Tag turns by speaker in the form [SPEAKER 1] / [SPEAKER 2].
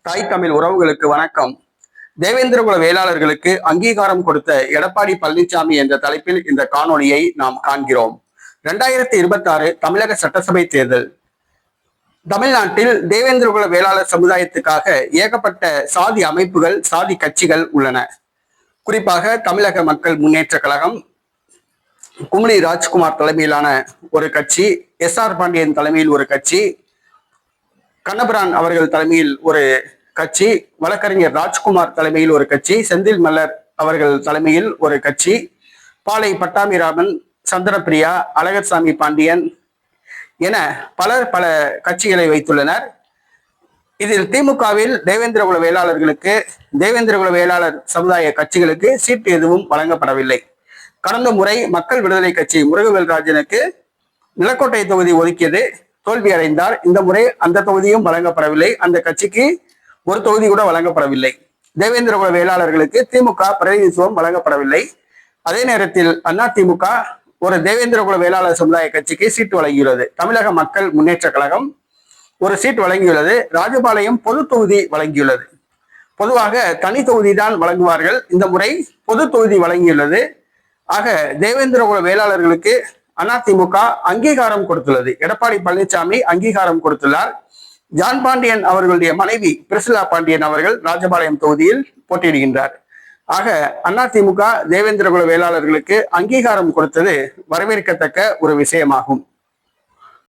[SPEAKER 1] தாய் தமிழ் உறவுகளுக்கு வணக்கம். தேவேந்திரகுல வேளாளர்களுக்கு அங்கீகாரம் கொடுத்த எடப்பாடி பழனிசாமி என்ற தலைப்பில் இந்த காணொளியை நாம் காண்கிறோம். 2026 தமிழக சட்டசபை தேர்தல். தமிழ்நாட்டில் தேவேந்திரகுல வேளாளர் சமுதாயத்துக்காக ஏகப்பட்ட சாதி அமைப்புகள், சாதி கட்சிகள் உள்ளன. குறிப்பாக தமிழக மக்கள் முன்னேற்ற கழகம், குமுளி ராஜ்குமார் தலைமையிலான ஒரு கட்சி, எஸ்.ஆர். பாண்டியன் தலைமையில் ஒரு கட்சி, கண்ணபிரான் அவர்கள் தலைமையில் ஒரு கட்சி, வழக்கறிஞர் ராஜ்குமார் தலைமையில் ஒரு கட்சி, செந்தில் மல்லர் அவர்கள் தலைமையில் ஒரு கட்சி, பாளை பட்டாபிராமன், சந்திரபிரியா, அழகர்சாமி பாண்டியன் என பலர் பல கட்சிகளை வைத்துள்ளனர். இதில் திமுகவில் தேவேந்திரகுல வேளாளர்களுக்கு, தேவேந்திரகுல வேளாளர் சமுதாய கட்சிகளுக்கு சீட்டு எதுவும் வழங்கப்படவில்லை. கடந்த முறை மக்கள் விடுதலை கட்சி முருகவேல் ராஜனுக்கு நிலக்கோட்டை தொகுதி ஒதுக்கியது, தோல்வி அடைந்தார். இந்த முறை அந்த தொகுதியும் வழங்கப்படவில்லை. அந்த கட்சிக்கு ஒரு தொகுதி கூட வழங்கப்படவில்லை. தேவேந்திரகுல வேளாளர்களுக்கு திமுக பிரதிநிதித்துவம் வழங்கப்படவில்லை. அதே நேரத்தில் அதிமுக ஒரு தேவேந்திரகுல வேளாளர் சமுதாய கட்சிக்கு சீட்டு வழங்கியுள்ளது. தமிழக மக்கள் முன்னேற்ற கழகம் ஒரு சீட் வழங்கியுள்ளது. ராஜபாளையம் பொது தொகுதி வழங்கியுள்ளது. பொதுவாக தனி தொகுதி தான் வழங்குவார்கள். இந்த முறை பொது தொகுதி வழங்கியுள்ளது. ஆக தேவேந்திரகுல வேளாளர்களுக்கு அதிமுக அங்கீகாரம் கொடுத்துள்ளது. எடப்பாடி பழனிசாமி அங்கீகாரம் கொடுத்துள்ளார். ஜான் பாண்டியன் அவர்களுடைய மனைவி பிரிசிலா பாண்டியன் அவர்கள் ராஜபாளையம் தொகுதியில் போட்டியிடுகின்றார். ஆக அதிமுக தேவேந்திரகுல வேளாளர்களுக்கு அங்கீகாரம் கொடுத்தது வரவேற்கத்தக்க ஒரு விஷயமாகும்.